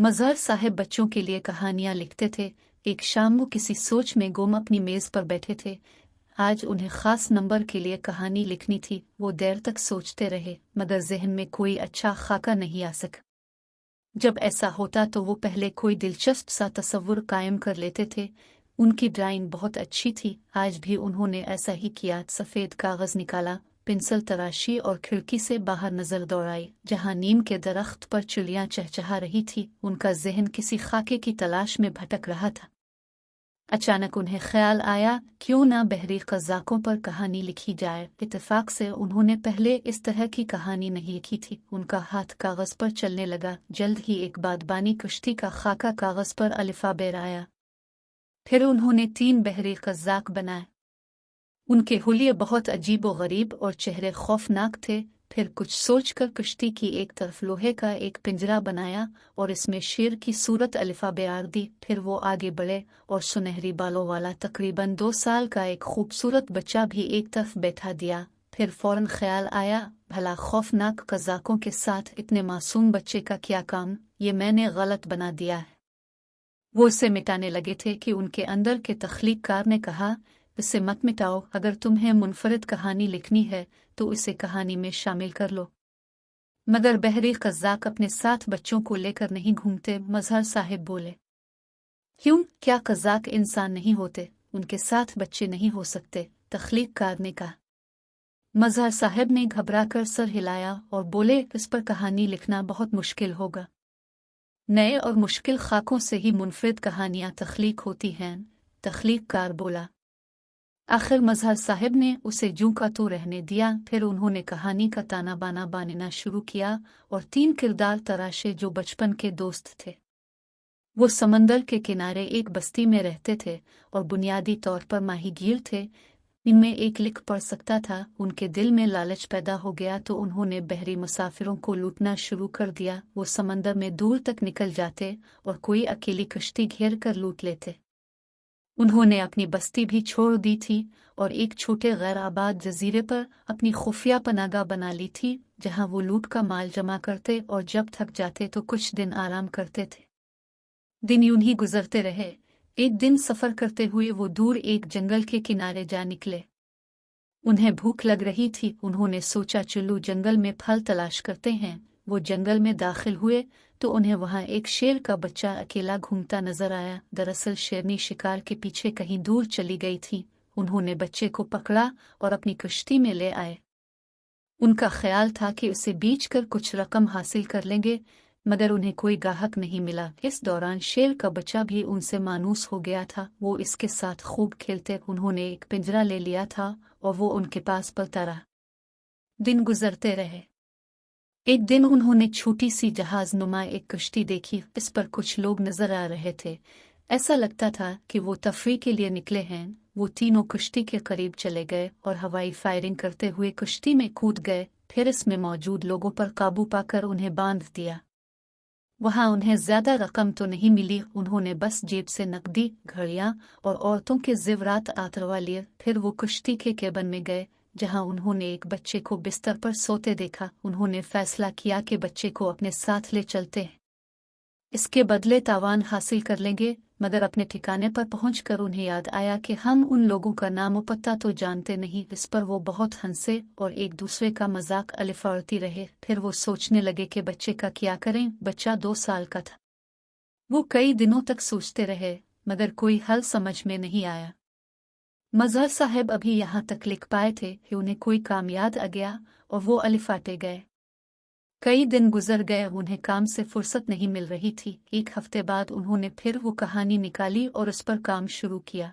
मज़हर साहब बच्चों के लिए कहानियाँ लिखते थे। एक शाम वो किसी सोच में गुम अपनी मेज़ पर बैठे थे। आज उन्हें ख़ास नंबर के लिए कहानी लिखनी थी। वो देर तक सोचते रहे मगर जहन में कोई अच्छा खाका नहीं आ सका। जब ऐसा होता तो वो पहले कोई दिलचस्प सा तस्वुर कायम कर लेते थे। उनकी ड्राइंग बहुत अच्छी थी। आज भी उन्होंने ऐसा ही किया। सफ़ेद कागज़ निकाला, पेंसिल तराशी और खिड़की से बाहर नज़र दौड़ाई जहाँ नीम के दरख्त पर चिड़ियाँ चहचहा रही थी। उनका जहन किसी खाके की तलाश में भटक रहा था। अचानक उन्हें ख्याल आया, क्यों ना बहरी कज़ाकों पर कहानी लिखी जाए। इत्तेफाक से उन्होंने पहले इस तरह की कहानी नहीं लिखी थी। उनका हाथ कागज़ पर चलने लगा। जल्द ही एक बादबानी कश्ती का खाका कागज़ पर अलिफ़ाबे आया। फिर उन्होंने 3 बहरी कज़ाक बनाए। उनके हुलिये बहुत अजीब व गरीब और चेहरे खौफनाक थे। फिर कुछ सोचकर कश्ती की एक तरफ लोहे का एक पिंजरा बनाया और इसमें शेर की सूरत अलिफ़ाबे आर दी। फिर वो आगे बढ़े और सुनहरी बालों वाला तकरीबन 2 साल का एक खूबसूरत बच्चा भी एक तरफ बैठा दिया। फिर फौरन ख्याल आया, भला खौफनाक कज़ाकों के साथ इतने मासूम बच्चे का क्या काम, ये मैंने गलत बना दिया है। वो इसे मिटाने लगे थे कि उनके अंदर के तख्लीक़कार ने कहा, इसे मत मिटाओ। अगर तुम्हें मुनफरिद कहानी लिखनी है तो इसे कहानी में शामिल कर लो। मगर बहरी कज़ाक अपने साथ बच्चों को लेकर नहीं घूमते। मज़हर साहब बोले, क्यों, क्या कज़ाक इंसान नहीं होते? उनके साथ बच्चे नहीं हो सकते? तख्लीक़कार ने कहा। मज़हर साहब ने घबराकर सर हिलाया और बोले, इस पर कहानी लिखना बहुत मुश्किल होगा। नए और मुश्किल खाकों से ही मुनफरिद कहानियाँ तख्लीक होती हैं। तख्लीक़कार बोला। आखिर मज़हर साहब ने उसे जूं का तो रहने दिया। फिर उन्होंने कहानी का ताना बाना बानना शुरू किया और 3 किरदार तराशे जो बचपन के दोस्त थे। वो समंदर के किनारे एक बस्ती में रहते थे और बुनियादी तौर पर माहीगीर थे। इनमें एक लिख पढ़ सकता था। उनके दिल में लालच पैदा हो गया तो उन्होंने बहरी मुसाफिरों को लूटना शुरू कर दिया। वो समंदर में दूर तक निकल जाते और कोई अकेली कश्ती घेर कर लूट लेते। उन्होंने अपनी बस्ती भी छोड़ दी थी और एक छोटे गैर आबाद जजीरे पर अपनी खुफिया पनागा बना ली थी जहां वो लूट का माल जमा करते और जब थक जाते तो कुछ दिन आराम करते थे। दिन यूं ही गुजरते रहे। एक दिन सफ़र करते हुए वो दूर एक जंगल के किनारे जा निकले। उन्हें भूख लग रही थी। उन्होंने सोचा, चलो जंगल में फल तलाश करते हैं। वो जंगल में दाखिल हुए तो उन्हें वहां एक शेर का बच्चा अकेला घूमता नजर आया। दरअसल शेरनी शिकार के पीछे कहीं दूर चली गई थी। उन्होंने बच्चे को पकड़ा और अपनी कश्ती में ले आए। उनका ख्याल था कि उसे बेचकर कुछ रकम हासिल कर लेंगे, मगर उन्हें कोई ग्राहक नहीं मिला। इस दौरान शेर का बच्चा भी उनसे मानूस हो गया था। वो इसके साथ खूब खेलते। उन्होंने एक पिंजरा ले लिया था और वो उनके पास पलता रहा। दिन गुजरते रहे। एक दिन उन्होंने छोटी सी जहाज नुमा एक कश्ती देखी। इस पर कुछ लोग नजर आ रहे थे। ऐसा लगता था कि वो तफरीह के लिए निकले हैं। वो तीनों कश्ती के करीब चले गए और हवाई फायरिंग करते हुए कश्ती में कूद गए। फिर इसमें मौजूद लोगों पर काबू पाकर उन्हें बांध दिया। वहां उन्हें ज्यादा रकम तो नहीं मिली। उन्होंने बस जेब से नकदी, घड़ियां और औरतों के जेवरात आतरवा लिए। फिर वो कश्ती के केबिन में गए जहां उन्होंने एक बच्चे को बिस्तर पर सोते देखा। उन्होंने फैसला किया कि बच्चे को अपने साथ ले चलते हैं। इसके बदले तावान हासिल कर लेंगे। मगर अपने ठिकाने पर पहुंचकर उन्हें याद आया कि हम उन लोगों का नाम और पता तो जानते नहीं। इस पर वो बहुत हंसे और एक दूसरे का मजाक अलिफाड़ती रहे। फिर वो सोचने लगे कि बच्चे का क्या करें। बच्चा 2 साल का था। वो कई दिनों तक सोचते रहे मगर कोई हल समझ में नहीं आया। मज़हर साहब अभी यहाँ तक लिख पाए थे कि उन्हें कोई काम याद आ गया और वो अलिफाटे गए। कई दिन गुजर गए। उन्हें काम से फुर्सत नहीं मिल रही थी। 1 हफ्ते बाद उन्होंने फिर वो कहानी निकाली और उस पर काम शुरू किया।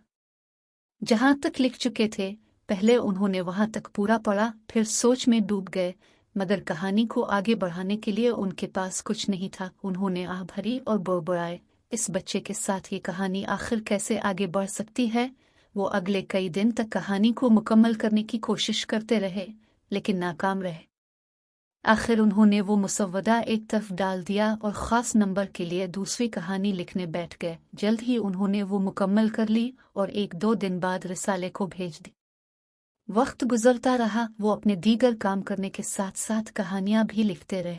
जहां तक लिख चुके थे, पहले उन्होंने वहां तक पूरा पढ़ा, फिर सोच में डूब गए। मगर कहानी को आगे बढ़ाने के लिए उनके पास कुछ नहीं था। उन्होंने आह भरी और बुड़बुड़ाए, इस बच्चे के साथ ये कहानी आखिर कैसे आगे बढ़ सकती है। वो अगले कई दिन तक कहानी को मुकम्मल करने की कोशिश करते रहे लेकिन नाकाम रहे। आखिर उन्होंने वो मुसव्वदा एक तरफ डाल दिया और ख़ास नंबर के लिए दूसरी कहानी लिखने बैठ गए। जल्द ही उन्होंने वो मुकम्मल कर ली और 1-2 दिन बाद रिसाले को भेज दी। वक्त गुजरता रहा। वो अपने दीगर काम करने के साथ साथ कहानियां भी लिखते रहे।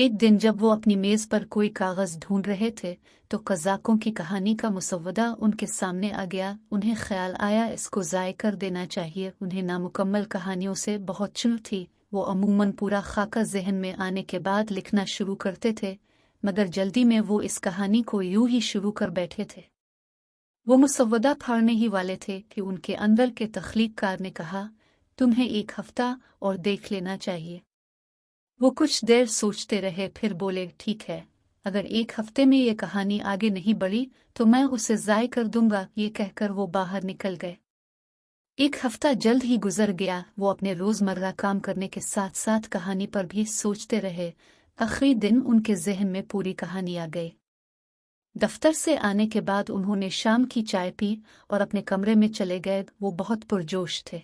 एक दिन जब वो अपनी मेज पर कोई कागज ढूंढ रहे थे तो कज़ाकों की कहानी का मुसव्वदा उनके सामने आ गया। उन्हें ख्याल आया इसको ज़ाय कर देना चाहिए। उन्हें नामुकम्मल कहानियों से बहुत चिढ़ थी। वो अमूमन पूरा खाका जहन में आने के बाद लिखना शुरू करते थे, मगर जल्दी में वो इस कहानी को यूं ही शुरू कर बैठे थे। वो मुसव्वदा फाड़ने ही वाले थे कि उनके अंदर के तख्लीक़कार ने कहा, तुम्हें 1 हफ्ता और देख लेना चाहिए। वो कुछ देर सोचते रहे, फिर बोले, ठीक है, अगर 1 हफ्ते में ये कहानी आगे नहीं बढ़ी तो मैं उसे ज़ाय कर दूंगा। ये कहकर वो बाहर निकल गए। 1 हफ्ता जल्द ही गुजर गया। वो अपने रोज़मर्रा काम करने के साथ साथ कहानी पर भी सोचते रहे। आखिरी दिन उनके जहन में पूरी कहानी आ गई। दफ्तर से आने के बाद उन्होंने शाम की चाय पी और अपने कमरे में चले गए। वो बहुत पुरजोश थे।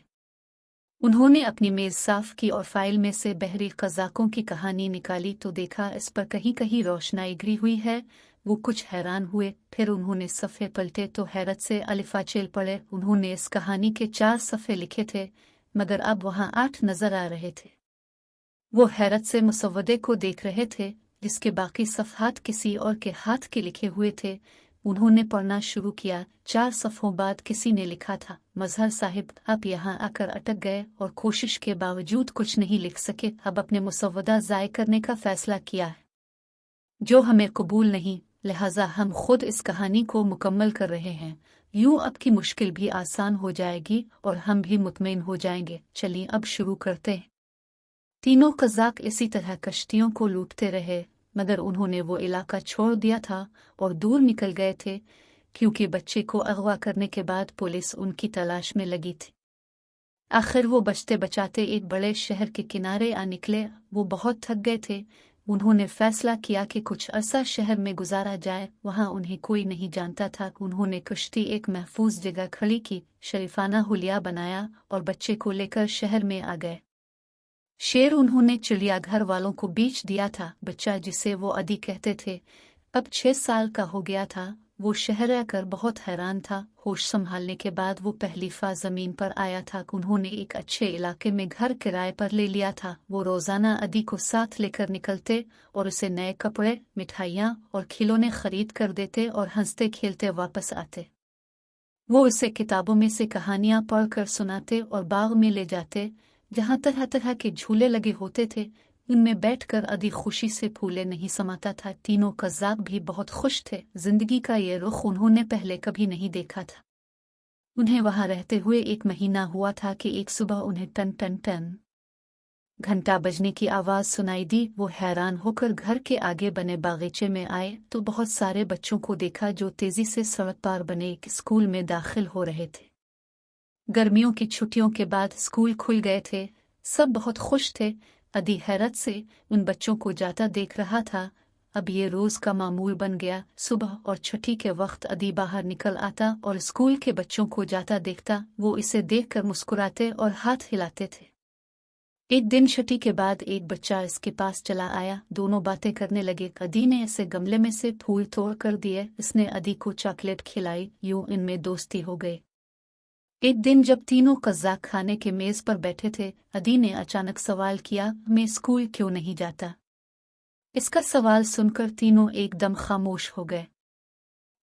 उन्होंने अपनी मेज़ साफ की और फाइल में से बहरी कज़ाकों की कहानी निकाली तो देखा इस पर कहीं कहीं रोशनाई गिरी हुई है। वो कुछ हैरान हुए, फिर उन्होंने सफ़े पलटे तो हैरत से अलिफाचेल पड़े। उन्होंने इस कहानी के 4 सफ़े लिखे थे, मगर अब वहाँ 8 नज़र आ रहे थे। वो हैरत से मुसव्वदे को देख रहे थे, जिसके बाकी सफ़हात किसी और के हाथ के लिखे हुए थे। उन्होंने पढ़ना शुरू किया। 4 सफ़ों बाद किसी ने लिखा था, मजहर साहिब, आप यहाँ आकर अटक गए और कोशिश के बावजूद कुछ नहीं लिख सके। अब अपने मुसव्वदा ज़ाय करने का फ़ैसला किया है, जो हमें कबूल नहीं, लिहाजा हम खुद इस कहानी को मुकम्मल कर रहे हैं। यूं अब की मुश्किल भी आसान हो जाएगी और हम भी मुतमईन हो जाएंगे। चलिए अब शुरू करते हैं। तीनों कज़ाक इसी तरह कश्तियों को लूटते रहे, मगर उन्होंने वो इलाका छोड़ दिया था और दूर निकल गए थे, क्योंकि बच्चे को अगवा करने के बाद पुलिस उनकी तलाश में लगी थी। आखिर वो बचते बचाते एक बड़े शहर के किनारे आ निकले। वो बहुत थक गए थे। उन्होंने फैसला किया कि कुछ अरसा शहर में गुजारा जाए। वहाँ उन्हें कोई नहीं जानता था। उन्होंने कश्ती एक महफूज जगह खड़ी की, शरीफाना हुलिया बनाया और बच्चे को लेकर शहर में आ गए। शेर उन्होंने चिड़ियाघर वालों को बेच दिया था। बच्चा, जिसे वो अदी कहते थे, अब 6 साल का हो गया था। वो शहर आकर बहुत हैरान था। होश संभालने के बाद वो पहली फा ज़मीन पर आया था। उन्होंने एक अच्छे इलाके में घर किराए पर ले लिया था। वो रोज़ाना अदी को साथ लेकर निकलते और उसे नए कपड़े, मिठाइयाँ और खिलौने खरीद कर देते और हंसते खेलते वापस आते। वो उसे किताबों में से कहानियाँ पढ़कर सुनाते और बाग में ले जाते, जहाँ तरह तरह के झूले लगे होते थे। उनमें बैठकर अदी खुशी से फूले नहीं समाता था। तीनों कज़ाक भी बहुत खुश थे। जिंदगी का ये रुख उन्होंने पहले कभी नहीं देखा था। उन्हें वहां रहते हुए 1 महीना हुआ था कि एक सुबह उन्हें टन टन टन घंटा बजने की आवाज़ सुनाई दी। वो हैरान होकर घर के आगे बने बागीचे में आए तो बहुत सारे बच्चों को देखा जो तेजी से सड़क पार बने एक स्कूल में दाखिल हो रहे थे। गर्मियों की छुट्टियों के बाद स्कूल खुल गए थे। सब बहुत खुश थे। अदी हैरत से उन बच्चों को जाता देख रहा था। अब ये रोज़ का मामूल बन गया। सुबह और छुट्टी के वक्त अदी बाहर निकल आता और स्कूल के बच्चों को जाता देखता। वो इसे देखकर मुस्कुराते और हाथ हिलाते थे। एक दिन छुट्टी के बाद एक बच्चा इसके पास चला आया। दोनों बातें करने लगे। अदी ने इसे गमले में से फूल तोड़ कर दिए। इसने अदी को चॉकलेट खिलाई। यूं इनमें दोस्ती हो गई। एक दिन जब तीनों कज़ाक खाने के मेज़ पर बैठे थे, अदी ने अचानक सवाल किया, मैं स्कूल क्यों नहीं जाता? इसका सवाल सुनकर तीनों एकदम खामोश हो गए।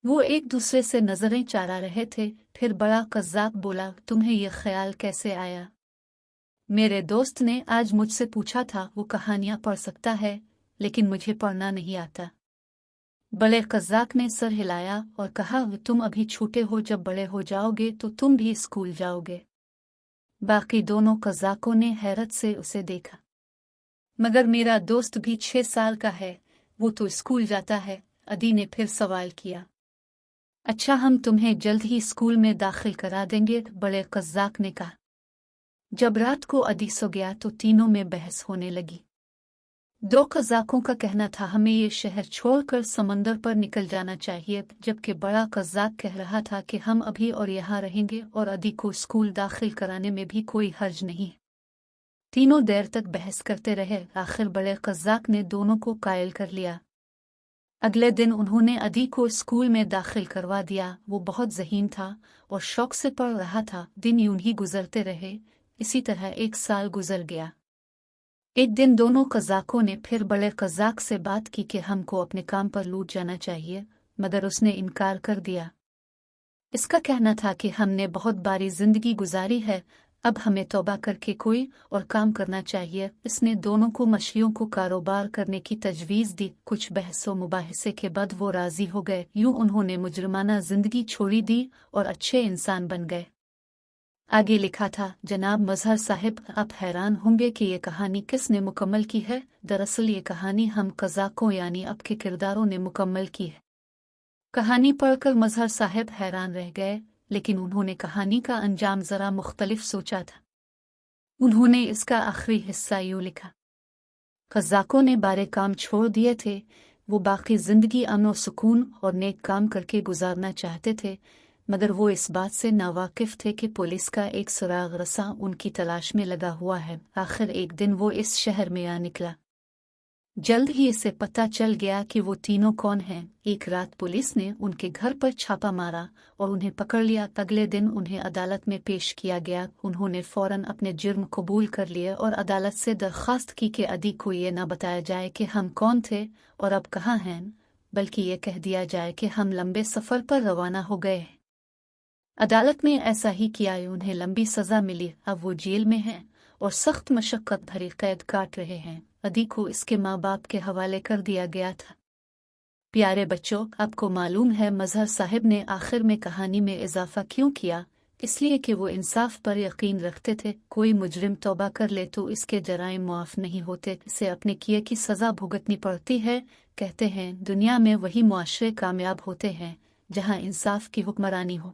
वो एक दूसरे से नजरें चारा रहे थे। फिर बड़ा कज़ाक बोला, तुम्हें यह ख्याल कैसे आया? मेरे दोस्त ने आज मुझसे पूछा था। वो कहानियां पढ़ सकता है, लेकिन मुझे पढ़ना नहीं आता। बड़े कज़ाक ने सर हिलाया और कहा, तुम अभी छोटे हो, जब बड़े हो जाओगे तो तुम भी स्कूल जाओगे। बाकी दोनों कज़ाकों ने हैरत से उसे देखा। मगर मेरा दोस्त भी 6 साल का है, वो तो स्कूल जाता है। अदी ने फिर सवाल किया। अच्छा, हम तुम्हें जल्द ही स्कूल में दाखिल करा देंगे, बड़े कज़ाक ने कहा। जब रात को अदी सो गया तो तीनों में बहस होने लगी। 2 कज़ाकों का कहना था, हमें ये शहर छोड़कर समंदर पर निकल जाना चाहिए, जबकि बड़ा कज़ाक कह रहा था कि हम अभी और यहाँ रहेंगे और अदी को स्कूल दाखिल कराने में भी कोई हर्ज नहीं। तीनों देर तक बहस करते रहे। आखिर बड़े कज़ाक ने दोनों को कायल कर लिया। अगले दिन उन्होंने अदी को स्कूल में दाखिल करवा दिया। वो बहुत ज़हीन था और शौक से पढ़ रहा था। दिन यूं ही गुजरते रहे। इसी तरह 1 साल गुजर गया। एक दिन दोनों कज़ाकों ने फिर बड़े कज़ाक से बात की कि हमको अपने काम पर लौट जाना चाहिए, मगर उसने इनकार कर दिया। इसका कहना था कि हमने बहुत बारी जिंदगी गुजारी है, अब हमें तौबा करके कोई और काम करना चाहिए। इसने दोनों को मछलियों को कारोबार करने की तजवीज़ दी। कुछ बहसों मुबाहिसे के बाद वो राज़ी हो गए। यूं उन्होंने मुजरमाना जिंदगी छोड़ी दी और अच्छे इंसान बन गए। आगे लिखा था, जनाब मजहर साहिब, आप हैरान होंगे कि ये कहानी किसने मुकम्मल की है। दरअसल ये कहानी हम कज़ाकों यानी आपके किरदारों ने मुकम्मल की है। कहानी पढ़कर मजहर साहिब हैरान रह गए, लेकिन उन्होंने कहानी का अंजाम जरा मुख्तलिफ सोचा था। उन्होंने इसका आखिरी हिस्सा यूं लिखा, कज़ाकों ने बारे काम छोड़ दिए थे। वो बाकी जिंदगी अमन और सुकून और नेक काम करके गुजारना चाहते थे, मगर वो इस बात से नावाकिफ थे कि पुलिस का एक सुराग रसा उनकी तलाश में लगा हुआ है। आखिर एक दिन वो इस शहर में आ निकला। जल्द ही इसे पता चल गया कि वो तीनों कौन हैं। एक रात पुलिस ने उनके घर पर छापा मारा और उन्हें पकड़ लिया। अगले दिन उन्हें अदालत में पेश किया गया। उन्होंने फौरन अपने जुर्म कबूल कर लिए और अदालत से दरख्वास्त की कि अदी को ये न बताया जाए कि हम कौन थे और अब कहाँ हैं, बल्कि ये कह दिया जाए कि हम लंबे सफ़र पर रवाना हो गए हैं। अदालत ने ऐसा ही किया। उन्हें लंबी सज़ा मिली। अब वो जेल में हैं और सख्त मशक्क़त भरी कैद काट रहे हैं। अदी को इसके माँ बाप के हवाले कर दिया गया था। प्यारे बच्चों, आपको मालूम है मजहर साहिब ने आखिर में कहानी में इजाफा क्यों किया? इसलिए कि वो इंसाफ पर यकीन रखते थे। कोई मुजरिम तौबा कर ले तो इसके जराइम मुआफ़ नहीं होते, इसे अपने किए की सज़ा भुगतनी पड़ती है। कहते हैं दुनिया में वही मुआशरे कामयाब होते हैं जहाँ इंसाफ की हुक्मरानी हो।